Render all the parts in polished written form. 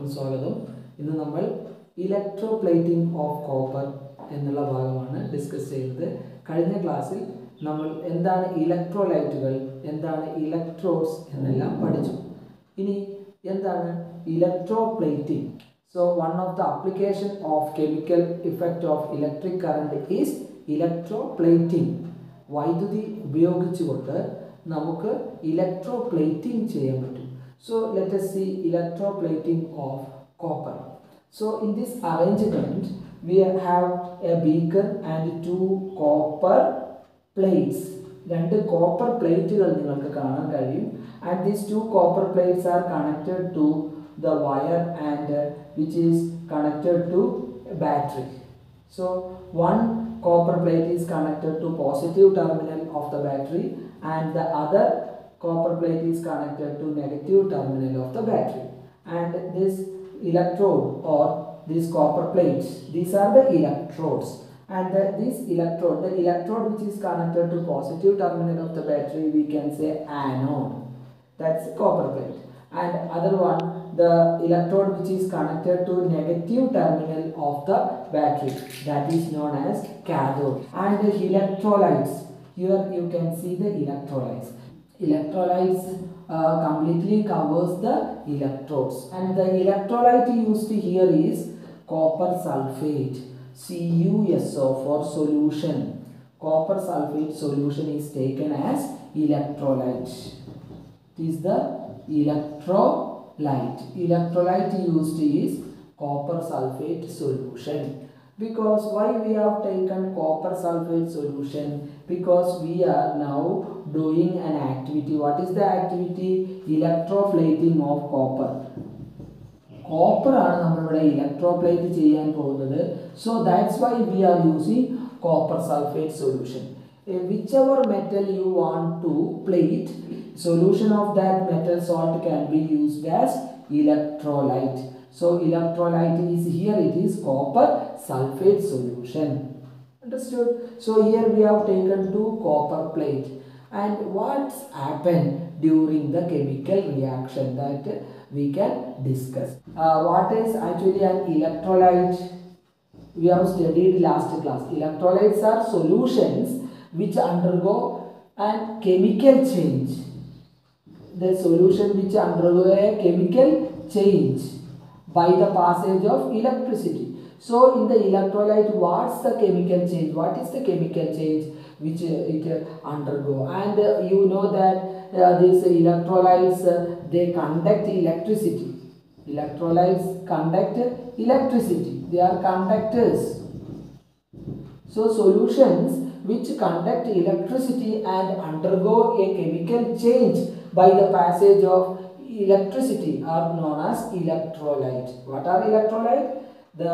എല്ലാവർക്കും സ്വാഗതം. ഇന്ന് നമ്മൾ ഇലക്ട്രോപ്ലേറ്റിംഗ് ഓഫ് കോപ്പർ എന്നുള്ള ഭാഗമാണ് ഡിസ്കസ് ചെയ്യുന്നത്. കഴിഞ്ഞ ക്ലാസ്സിൽ നമ്മൾ എന്താണ് ഇലക്ട്രോലൈറ്റുകൾ, എന്താണ് ഇലക്ട്രോഡ്സ് എന്നെല്ലാം പഠിച്ചു. ഇനി എന്താണ് electroplating? So one of the application of chemical effect of electric current is electroplating. വൈദ്യുതി ഉപയോഗിച്ചുകൊണ്ട് നമുക്ക് ഇലക്ട്രോപ്ലേറ്റിംഗ് ചെയ്യാൻ പറ്റും. So let us see electroplating of copper. So in this arrangement we have a beaker and two copper plates. രണ്ട് copper പ്ലേറ്റുകൾ നിങ്ങൾക്ക് കാണാൻ കഴിയും. And these two copper plates are connected to the wire and which is connected to a battery. So one copper plate is connected to positive terminal of the battery and the other copper plate is connected to negative terminal of the battery. And this electrode or these copper plates, these are the electrodes. And this electrode, the electrode which is connected to positive terminal of the battery, we can say anode. That's copper plate. And other one, the electrode which is connected to negative terminal of the battery, that is known as cathode. And the electrolytes, here you can see the electrolytes. Electrolytes completely covers the electrodes, and the electrolyte used here is copper sulfate, CuSO for solution. Copper sulfate solution is taken as electrolyte. It is the electrolyte. Electrolyte used is copper sulfate solution. Because why we have taken copper sulfate solution? Because we are now doing an activity. What is the activity? Electroplating of copper. Copper ആണ് നമ്മളിവിടെ electroplate ചെയ്യാൻ പോകുന്നത്. So that's why we are using copper sulfate solution. Whichever metal you want to plate, solution of that metal salt can be used as electrolyte. So electrolyte is here, it is copper sulfate solution. Understood? So here we have taken two copper plate, and what's happened during the chemical reaction that we can discuss. What is actually an electrolyte? We have studied last class. Electrolytes are solutions which undergo a chemical change. The solution which undergo a chemical change by the passage of electricity. So in the electrolyte, what's the chemical change? What is the chemical change which it undergo? And you know that these electrolytes they conduct electricity. Electrolytes conduct electricity. They are conductors. So solutions which conduct electricity and undergo a chemical change by the passage of electricity are known as electrolyte. What are electrolyte? The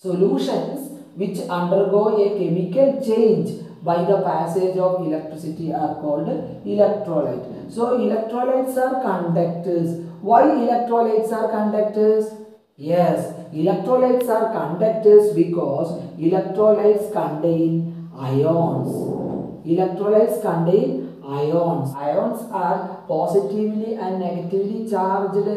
solutions which undergo a chemical change by the passage of electricity are called electrolyte. So electrolytes are conductors. Why electrolytes are conductors? Yes, electrolytes are conductors because electrolytes contain ions. Electrolytes contain ions. Ions are positively and negatively charged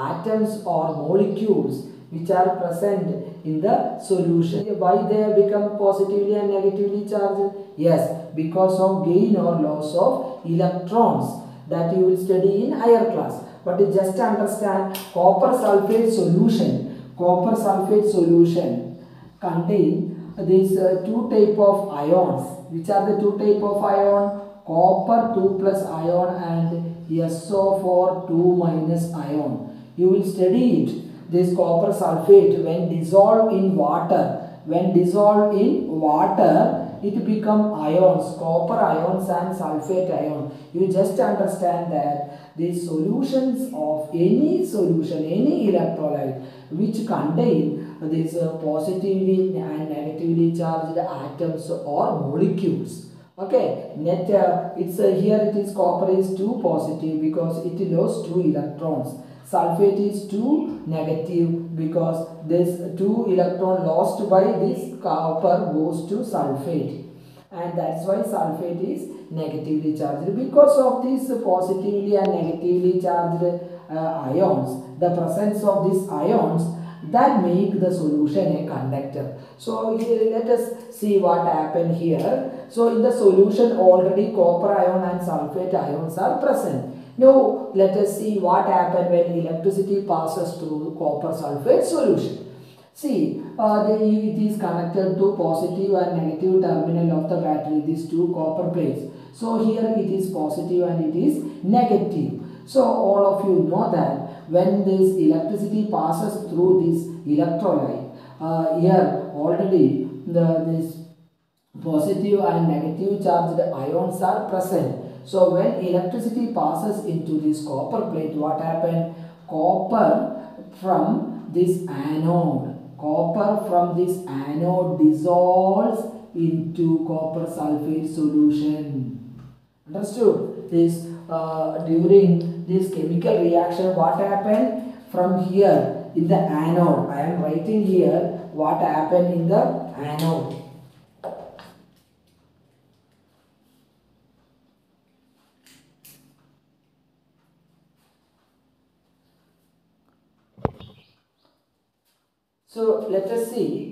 atoms or molecules which are present in the solution. Why they become positively and negatively charged? Yes, because of gain or loss of electrons that you will study in higher class. But just understand copper sulfate solution. Copper sulfate solution contain these two type of ions. Which are the two type of ion? Copper 2 plus ion and SO4 2 minus ion. You will study it. This copper sulfate when dissolved in water, it become ions, copper ions and sulfate ion. You just understand that these solutions of any solution, any electrolyte which contain these positively and negatively charged atoms or molecules. Okay, net it's here it is copper is 2 positive because it lost 2 electrons. Sulfate is 2 negative because this 2 electron lost by this copper goes to sulfate, and that's why sulfate is negatively charged. Because of this positively and negatively charged ions, the presence of these ions that make the solution a conductor. So here let us see what happened here. So in the solution already copper ion and sulfate ions are present. Now let us see what happened when electricity passes through copper sulfate solution. See, it is connected to positive and negative terminal of the battery, these two copper plates. So here it is positive and it is negative. So all of you know that when this electricity passes through this electrolyte, here already this positive and negative charged ions are present. So when electricity passes into this copper plate, what happened? Copper from this anode dissolves into copper sulfate solution. Understood? This during this chemical reaction, what happened? From here in the anode, I am writing here what happened in the anode. So let us see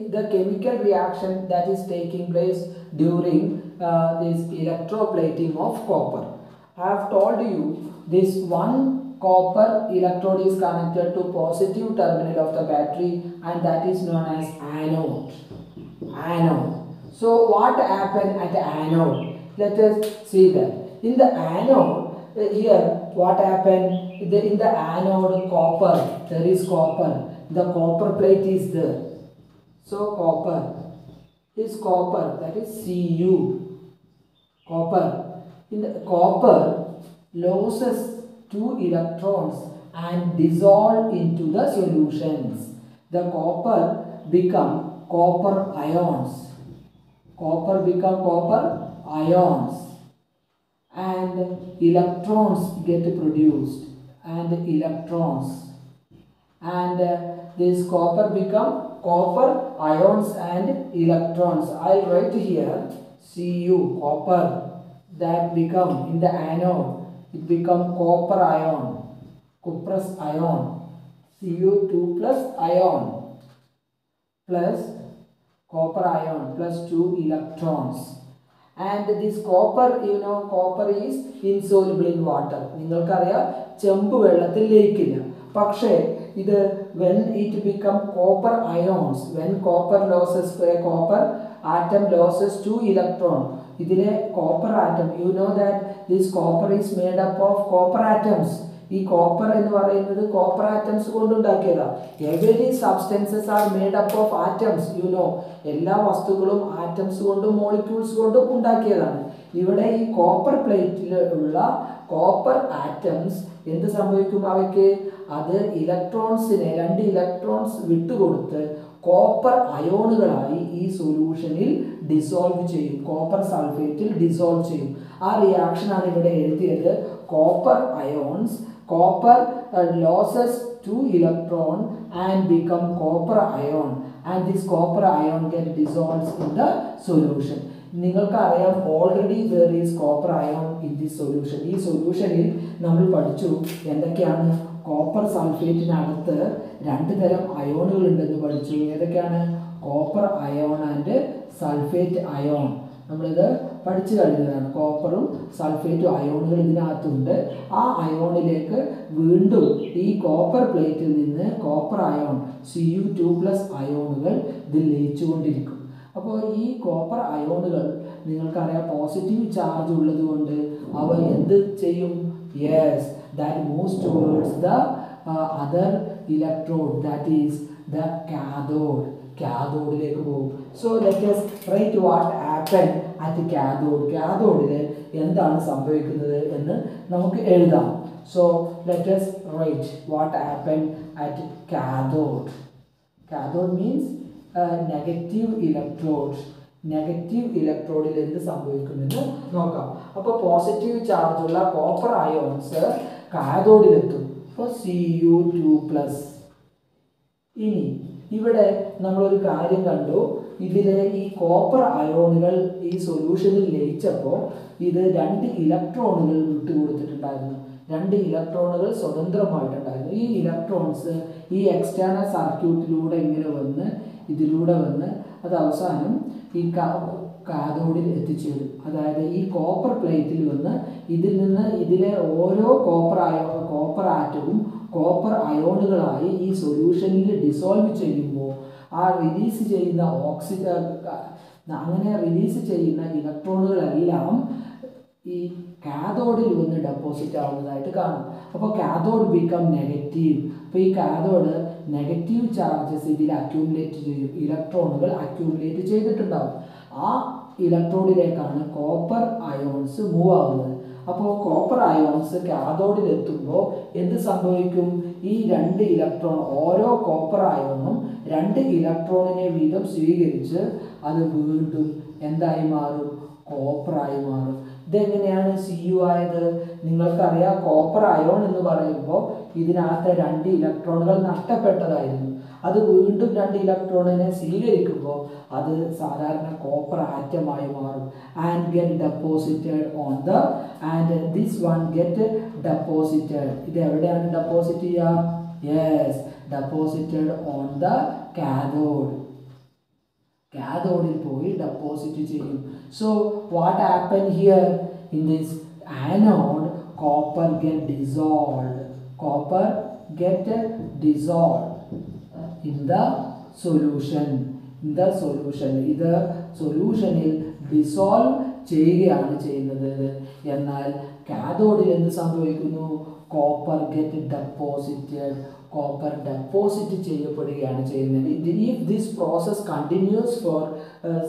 the chemical reaction that is taking place during this electroplating of copper. I have told you this one copper electrode is connected to positive terminal of the battery, and that is known as anode. So what happened at the anode? Let us see that. In the anode, here what happened? In the anode copper, there is copper. The copper plate is there. So copper, that is Cu. Copper. In the copper loses 2 electrons and dissolve into the solutions. The copper become copper ions. And electrons get produced, and this copper become copper ions and electrons. I'll write here Cu, copper, that become in the anode, it become copper ion, cuprous ion, Cu2 plus ion, plus copper ion plus 2 electrons. And this copper, copper is insoluble in water. നിങ്ങൾക്കറിയാം ചെമ്പ് വെള്ളത്തിൽ ലയിക്കില്ല. പക്ഷേ ഇത് when it become copper ions, when copper atom loses 2 electron, ഇതിലെ copper atom, you know that this copper is made up of copper atoms. ഈ copper എന്ന് പറയുന്നത് copper atoms കൊണ്ടുണ്ടാക്കിയതാണ്. Every substances are made up of atoms. എല്ലാ വസ്തുക്കളും atoms കൊണ്ടും molecules കൊണ്ടും ഉണ്ടാക്കിയതാണ്. ഇവിടെ ഈ കോപ്പർ പ്ലേറ്റിൽ ഉള്ള കോപ്പർ ആറ്റംസ് എന്ത് സംഭവിക്കും? അവയ്ക്ക് അത് ഇലക്ട്രോൺസിനെ 2 ഇലക്ട്രോൺസ് വിട്ടുകൊടുത്ത് കോപ്പർ അയോണുകളായി ഈ സൊല്യൂഷനിൽ ഡിസോൾവ് ചെയ്യും. കോപ്പർ സൾഫേറ്റിൽ ഡിസോൾവ് ചെയ്യും. ആ റിയാക്ഷനാണ് ഇവിടെ എഴുതിയത്. Copper ions, copper loses 2 electron and become copper ion, and this copper ion get dissolves in the solution. നിങ്ങൾക്കറിയാം already there is copper ion in this solution. ഈ സൊല്യൂഷനിൽ നമ്മൾ പഠിച്ചു എന്തൊക്കെയാണ്. കോപ്പർ സൾഫേറ്റിനകത്ത് 2 തരം അയോണുകൾ ഉണ്ടെന്ന് പഠിച്ചു. ഏതൊക്കെയാണ്? Copper ion and sulphate ion. നമ്മളിത് പഠിച്ചു കഴിഞ്ഞതാണ്. കോപ്പറും സൾഫേറ്റും അയോണുകൾ ഇതിനകത്തുണ്ട്. ആ അയോണിലേക്ക് വീണ്ടും ഈ കോപ്പർ പ്ലേറ്റിൽ നിന്ന് കോപ്പർ അയോൺ Cu2+ അയോണുകൾ ഇതിൽ ലയിച്ചുകൊണ്ടിരിക്കും. അപ്പോൾ ഈ കോപ്പർ അയോണുകൾ നിങ്ങൾക്കറിയാം പോസിറ്റീവ് ചാർജ് ഉള്ളത് കൊണ്ട് അവ എന്ത് ചെയ്യും? Yes, that moves towards the other electrode, that is the cathode. കാഥോഡിലേക്ക് പോകും. So let us write what happened at cathode. കാഥോഡിൽ എന്താണ് സംഭവിക്കുന്നത് എന്ന് നമുക്ക് എഴുതാം. So let us write what happened at cathode. Cathode means negative electrode. Negative ഇലക്ട്രോഡിൽ എന്ത് സംഭവിക്കുമെന്ന് നോക്കാം. അപ്പോൾ പോസിറ്റീവ് ചാർജുള്ള കോപ്പർ അയോൺസ് കാഥോഡിലെത്തും. അപ്പോൾ Cu2+. ഇനി ഇവിടെ നമ്മളൊരു കാര്യം കണ്ടു. ഇതിലെ ഈ കോപ്പർ അയോണുകൾ ഈ സൊല്യൂഷനിൽ ലയിച്ചപ്പോൾ ഇത് 2 ഇലക്ട്രോണുകൾ വിട്ടുകൊടുത്തിട്ടുണ്ടായിരുന്നു. 2 ഇലക്ട്രോണുകൾ സ്വതന്ത്രമായിട്ടുണ്ടായിരുന്നു. ഈ ഇലക്ട്രോൺസ് ഈ എക്സ്റ്റേണൽ സർക്യൂട്ടിലൂടെ ഇങ്ങനെ വന്ന് ഇതിലൂടെ വന്ന് അത് അവസാനം ഈ കാഥോഡിൽ എത്തിച്ചേരും. അതായത് ഈ കോപ്പർ പ്ലേറ്റിൽ വന്ന് ഇതിലെ ഓരോ കോപ്പർ ആറ്റവും കോപ്പർ അയോണുകളായി ഈ സൊല്യൂഷനിൽ ഡിസോൾവ് ചെയ്യുമ്പോൾ ആ റിലീസ് ചെയ്യുന്ന അങ്ങനെ റിലീസ് ചെയ്യുന്ന ഇലക്ട്രോണുകളെല്ലാം ഈ കാഥോഡിൽ വന്ന് ഡെപ്പോസിറ്റ് ആവുന്നതായിട്ട് കാണും. അപ്പോൾ കാഥോഡ് ബിക്കം നെഗറ്റീവ്. അപ്പോൾ ഈ കാഥോഡ് നെഗറ്റീവ് ചാർജസ് ഇതിൽ അക്യൂമുലേറ്റ് ചെയ്യും. ഇലക്ട്രോണുകൾ അക്യൂമുലേറ്റ് ചെയ്തിട്ടുണ്ടാവും. ആ ഇലക്ട്രോണിലേക്കാണ് കോപ്പർ അയോൺസ് മൂവ് ആവുന്നത്. അപ്പോൾ കോപ്പർ അയോൺസ് കാഥോഡിൽ എത്തുമ്പോൾ എന്ത് സംഭവിക്കും? ഈ 2 ഇലക്ട്രോൺ, ഓരോ കോപ്പർ അയോണും 2 ഇലക്ട്രോണിനെ വീതം സ്വീകരിച്ച് അത് വീണ്ടും എന്തായി മാറും? കോപ്പറായി മാറും. ഇതെങ്ങനെയാണ് Cu ആയത്? നിങ്ങൾക്കറിയാം, കോപ്പർ അയോൺ എന്ന് പറയുമ്പോൾ ഇതിനകത്ത് 2 ഇലക്ട്രോണുകൾ നഷ്ടപ്പെട്ടതായിരുന്നു. അത് വീണ്ടും 2 ഇലക്ട്രോണിനെ സ്വീകരിക്കുമ്പോൾ അത് സാധാരണ കോപ്പർ ആറ്റമായി മാറും. And get deposited on the and this one get deposited. ഇത് എവിടെയാണ് ഡെപ്പോസിറ്റ് ചെയ്യുക? Yes, deposited on the cathode. കാഥോഡിൽ പോയി ഡെപ്പോസിറ്റ് ചെയ്യും. So what happen here? In this anode copper get dissolved. Copper get dissolved in the solution. ഇത് സൊല്യൂഷനിൽ dissolve ചെയ്യുകയാണ് ചെയ്യുന്നത്. എന്നാൽ കാഥോഡിൽ എന്ത് സംഭവിക്കുന്നു? Copper get deposited. Copper deposit ചെയ്യപ്പെടുകയാണ് ചെയ്യുന്നത്. If this process continues for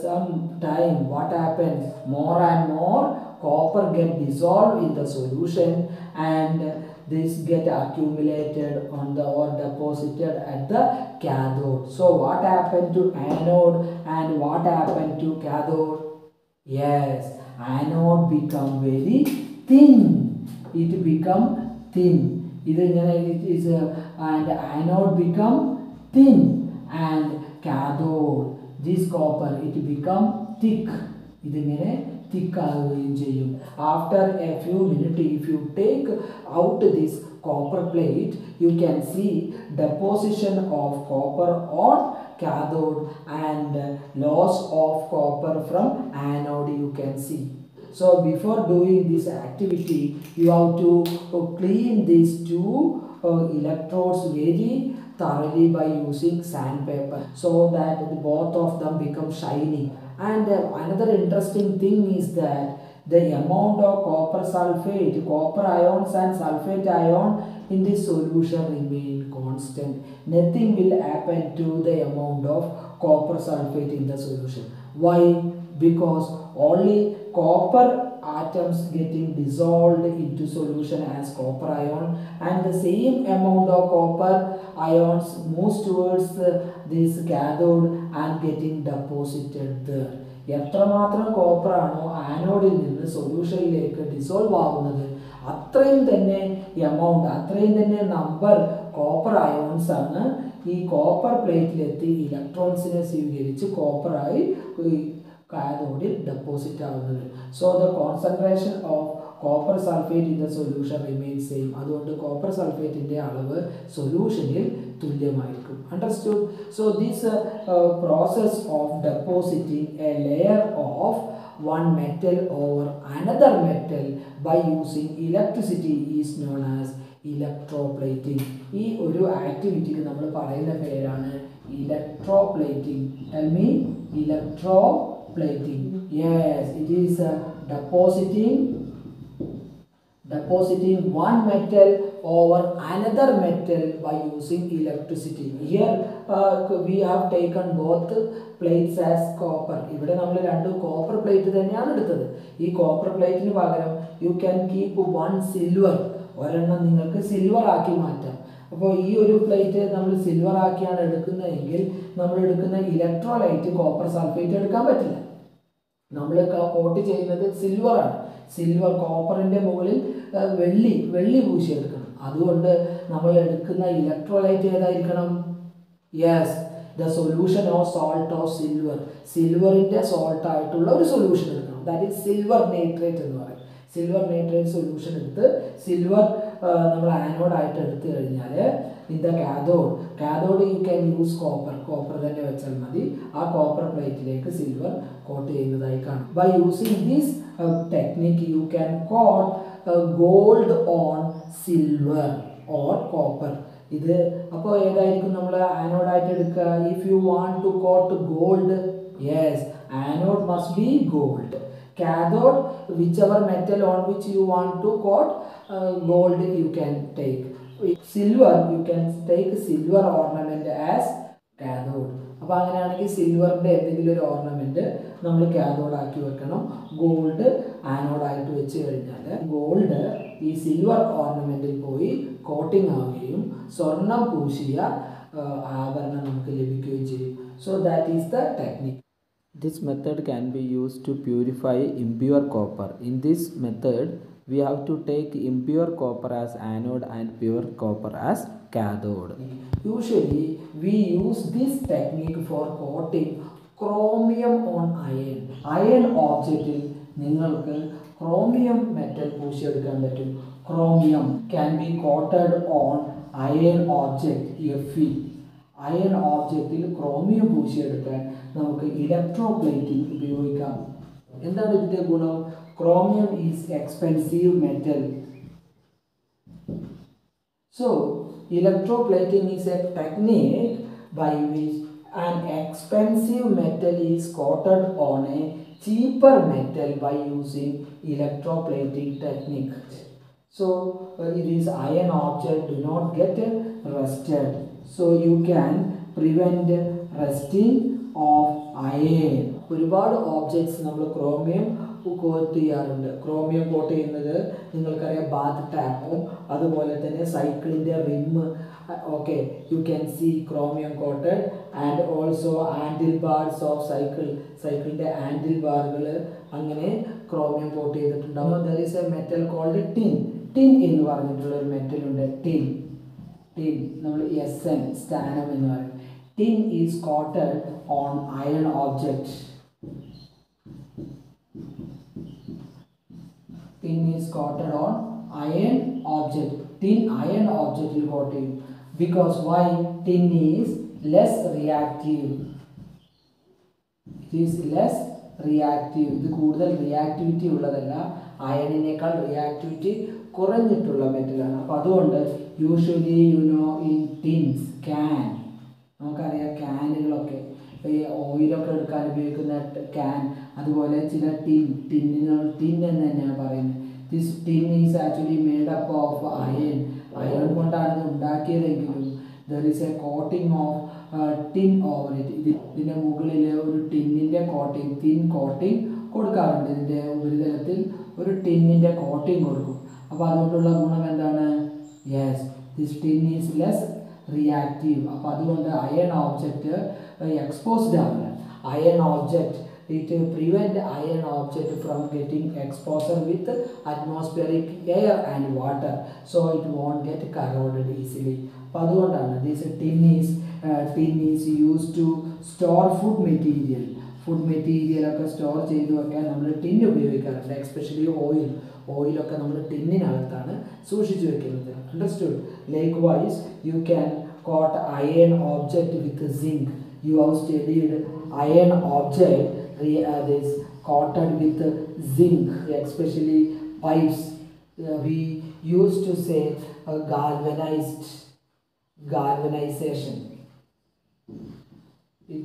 some time, what happens? More and more copper get dissolved in the solution and this get accumulated on the or deposited at the cathode. So what happened to anode and what happened to cathode? Yes, anode become very thin. It become thin. It is and anode become thin and cathode, this copper, it become thick. ഇതിങ്ങനെ തിക്കാവുകയും ചെയ്യും. After a few minutes, if you take out this copper plate, you can see deposition of copper on cathode and loss of copper from anode you can see. So before doing this activity, you have to clean these 2 electrodes very thoroughly by using sandpaper so that both of them become shiny. And another interesting thing is that the amount of copper sulfate, copper ions and sulfate ion in this solution remain constant. Nothing will happen to the amount of copper sulfate in the solution. Why? Because only copper atoms getting dissolved into solution as copper ion and the same amount of copper ions moves towards this cathode and getting deposited there. എത്രമാത്രം കോപ്പറാണോ ആനോഡിൽ നിന്ന് സൊല്യൂഷനിലേക്ക് dissolve ആവുന്നത് അത്രയും തന്നെ amount, അത്രയും തന്നെ number copper ions ആണ് ഈ copper പ്ലേറ്റിലെത്തി ഇലക്ട്രോൺസിനെ സ്വീകരിച്ച് കോപ്പറായി കാഥോഡിൽ ഡെപ്പോസിറ്റ് ആവുന്നത്. So the concentration of copper sulphate in the solution remain same. അതുകൊണ്ട് കോപ്പർ സൾഫേറ്റിൻ്റെ അളവ് സൊല്യൂഷനിൽ തുല്യമായിരിക്കും. Understood? So this process of depositing A layer of one metal over another metal by using electricity is known as electroplating. ഈ ഒരു ആക്ടിവിറ്റിക്ക് നമ്മൾ പറയുന്ന പേരാണ് electroplating. Tell me, electroplating. Yes, it is depositing one metal over another metal by using electricity. Here we have taken both plates as copper. ഇവിടെ നമ്മൾ 2 copper plate തന്നെയാണ് എടുത്തത്. ഈ കോപ്പർ പ്ലേറ്റിന് പകരം യു ക്യാൻ കീപ്പ് 1 സിൽവർ. ഒരെണ്ണം നിങ്ങൾക്ക് silver ആക്കി മാറ്റാം. അപ്പോൾ ഈ ഒരു പ്ലേറ്റ് നമ്മൾ സിൽവർ ആക്കിയാണ് എടുക്കുന്നതെങ്കിൽ നമ്മൾ എടുക്കുന്ന ഇലക്ട്രോലൈറ്റ് കോപ്പർ സൾഫേറ്റ് എടുക്കാൻ പറ്റില്ല. നമ്മൾ കോട്ട് ചെയ്യുന്നത് സിൽവറാണ്. സിൽവർ കോപ്പറിൻ്റെ മുകളിൽ വെള്ളി പൂശിയെടുക്കണം. അതുകൊണ്ട് നമ്മൾ എടുക്കുന്ന ഇലക്ട്രോലൈറ്റ് ഏതായിരിക്കണം? Yes, the solution of salt of silver, സിൽവറിൻ്റെ സോൾട്ട് ആയിട്ടുള്ള ഒരു സൊല്യൂഷൻ എടുക്കണം. ദാറ്റ് ഈസ് സിൽവർ നൈട്രേറ്റ് എന്ന് പറയും. സിൽവർ നൈട്രേറ്റ് സൊല്യൂഷൻ എടുത്ത് സിൽവർ നമ്മൾ ആനോഡായിട്ട് എടുത്തു കഴിഞ്ഞാൽ in the cathode you can use copper തന്നെ വെച്ചാൽ മതി. ആ കോപ്പർ പ്ലേറ്റിലേക്ക് സിൽവർ കോട്ട് ചെയ്യുന്നതായി കാണും. By using this technique you can coat gold on silver or copper. ഇത് അപ്പോൾ ഏതായിരിക്കും നമ്മൾ ആനോഡായിട്ട് എടുക്കുക? If you want to coat gold, yes, anode must be gold. Cathode, whichever metal on which you want to coat gold you can take. Silver, you can take silver ornament as cathode. അപ്പോൾ അങ്ങനെയാണെങ്കിൽ സിൽവറിൻ്റെ എന്തെങ്കിലും ഒരു ornament നമ്മൾ cathode ആക്കി വെക്കണം. Gold ആനോഡായിട്ട് വെച്ച് കഴിഞ്ഞാൽ gold ഈ സിൽവർ ഓർണമെൻറ്റിൽ പോയി കോട്ടിംഗ് ആവുകയും സ്വർണം പൂശിയ ആഭരണം നമുക്ക് ലഭിക്കുകയും ചെയ്യും. So that is the technique. This method can be used to purify impure copper. In this method, we have to take impure copper as anode and pure copper as cathode. Usually, we use this technique for coating chromium on iron. Iron object il ningalku chromium metal പൂശിയെടുക്കാൻ പറ്റും. Chromium can be coated on iron object Fe. Iron ഓബ്ജക്റ്റിൽ chromium പൂശിയെടുക്കാൻ നമുക്ക് electroplating ഉപയോഗിക്കാം. എന്താണ് ഇതിൻ്റെ ഗുണം? Chromium is expensive metal. So electroplating is a technique by which an expensive metal is coated on a cheaper metal by using electroplating technique. So it is iron object do not get rusted. So you can prevent rusting of iron. ഒരുപാട് objects നമ്മൾ chromium coat ചെയ്യാറുണ്ട്. Chromium coat ചെയ്യുന്നത് നിങ്ങൾക്കറിയാം bath ടാപ്പും അതുപോലെ തന്നെ സൈക്കിളിൻ്റെ rim. Okay, you can see chromium coated and also handle bars of സൈക്കിളിൻ്റെ ആൻഡിൽ ബാറുകൾ അങ്ങനെ ക്രോമിയം കോട്ട് ചെയ്തിട്ടുണ്ടാകും. There is a metal called tin എന്ന് പറഞ്ഞിട്ടുള്ള ഒരു മെറ്റലുണ്ട്. ടിൻ നമ്മൾ SN സ്റ്റാനം എന്ന് പറയും. Tin is coated on iron object. Tin is coated on iron object. Tin iron object will coat you because why? Tin is less reactive. It is less reactive. ഇത് കൂടുതൽ reactivity ഉള്ളതല്ല, അയണിനേക്കാൾ reactivity കുറഞ്ഞിട്ടുള്ള മെറ്റലാണ്. അപ്പോൾ അതുകൊണ്ട് usually in ടിൻസ് can, നമുക്കറിയാം ക്യാനുകളൊക്കെ ഈ ഓയിലൊക്കെ എടുക്കാൻ ഉപയോഗിക്കുന്ന ക്യാൻ, അതുപോലെ ചില ടിന്നിന് നമ്മൾ ടിൻ എന്ന് തന്നെയാണ് പറയുന്നത്. This tin is actually made up of iron കൊണ്ടാണ് ഇത് ഉണ്ടാക്കിയതെങ്കിലും there is a coating of tin over it. ഇതിൻ്റെ മുകളിൽ ഒരു ടിന്നിൻ്റെ കോട്ടിംഗ്, തിൻ കോട്ടിംഗ് കൊടുക്കാറുണ്ട്. ഇതിൻ്റെ ഉപരിതലത്തിൽ ഒരു ടിന്നിൻ്റെ കോട്ടിംഗ് കൊടുക്കും. അപ്പോൾ അതുകൊണ്ടുള്ള ഗുണം എന്താണ്? Yes, this tin is less reactive. അപ്പോൾ അതുകൊണ്ട് അയൺ ഓബ്ജക്റ്റ് എക്സ്പോസ്ഡ് ആവില്ല. Iron object it prevent iron object from getting exposure with atmospheric air and water, so it won't get corroded easily. അപ്പോൾ അതുകൊണ്ടാണ് this tin is used to store food material ഒക്കെ store ചെയ്ത് വെക്കാൻ നമ്മൾ tin ഉപയോഗിക്കാറുണ്ട്. Especially ഓയിലൊക്കെ നമ്മൾ ടിന്നിനകത്താണ് സൂക്ഷിച്ചു വെക്കുന്നത്. Understood? Likewise you can coat iron object with zinc. You have studied iron object is coated with zinc, especially pipes. We used to say galvanization.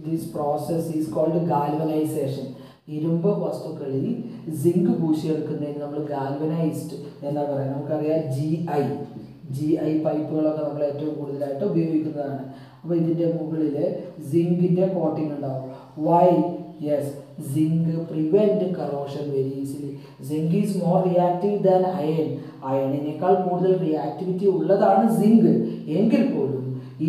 This process is called galvanization. ഇരുമ്പ് വസ്തുക്കളിൽ zinc പൂശിയെടുക്കുന്നതിന് നമ്മൾ galvanised എന്നാ പറയുക. നമുക്കറിയാം GI പൈപ്പുകളൊക്കെ നമ്മൾ ഏറ്റവും കൂടുതലായിട്ട് ഉപയോഗിക്കുന്നതാണ്. അപ്പോൾ ഇതിൻ്റെ മുകളിൽ സിങ്കിൻ്റെ കോട്ടിംഗ് ഉണ്ടാവും. Why? Yes, zinc prevent corrosion very easily. Zinc is more reactive than iron. അയണിനേക്കാൾ കൂടുതൽ റിയാക്ടിവിറ്റി ഉള്ളതാണ് സിങ്ക്. എങ്കിൽ പോലും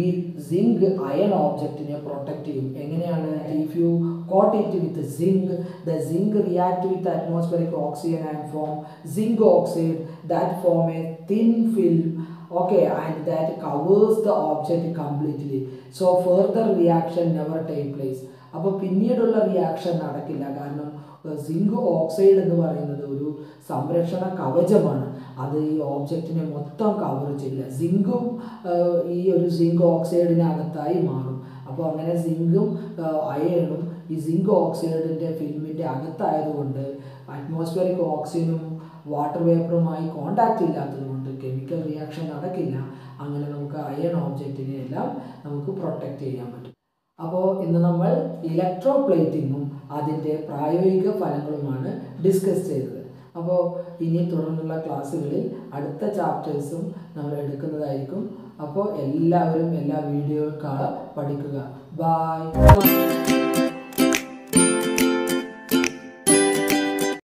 ഈ സിങ്ക് അയൺ ഓബ്ജക്റ്റിനെ പ്രൊട്ടക്റ്റ് ചെയ്യും. എങ്ങനെയാണ്? If you coat it with zinc, the zinc react with atmospheric oxygen and form zinc oxide. That form a thin film okay, and that covers the object completely, so further reaction never take place. അപ്പോൾ പിന്നീടുള്ള reaction നടക്കില്ല, കാരണം zinc oxide എന്ന് പറയുന്നത് ഒരു സംരക്ഷണ കവചമാണ്. അത് ഈ ഓബ്ജക്റ്റിനെ മൊത്തം കവർ ചെയ്യില്ല. സിങ്കും ഈ ഒരു സിങ്ക് ഓക്സൈഡിനകത്തായി മാറും. അപ്പോൾ അങ്ങനെ സിങ്കും അയണും ഈ സിങ്ക് ഓക്സൈഡിൻ്റെ ഫിലിമിൻ്റെ അകത്തായതുകൊണ്ട് അറ്റ്മോസ്ഫിയറിക് ഓക്സിജനും വാട്ടർ വേപ്പറുമായി കോണ്ടാക്റ്റ് ഇല്ലാത്തതുകൊണ്ട് കെമിക്കൽ റിയാക്ഷൻ നടക്കില്ല. അങ്ങനെ നമുക്ക് അയൺ ഓബ്ജക്റ്റിനെ എല്ലാം നമുക്ക് പ്രൊട്ടക്റ്റ് ചെയ്യാൻ പറ്റും. അപ്പോൾ ഇന്ന് നമ്മൾ ഇലക്ട്രോപ്ലേറ്റിങ്ങും അതിൻ്റെ പ്രായോഗിക ഫലങ്ങളുമാണ് ഡിസ്കസ് ചെയ്തത്. അപ്പോൾ ഇനി തുടർന്നുള്ള ക്ലാസ്സുകളിൽ അടുത്ത ചാപ്റ്റേഴ്സും നമ്മൾ എടുക്കുന്നതായിരിക്കും. അപ്പോൾ എല്ലാവരും എല്ലാ വീഡിയോയും പഠിക്കുക. ബൈ.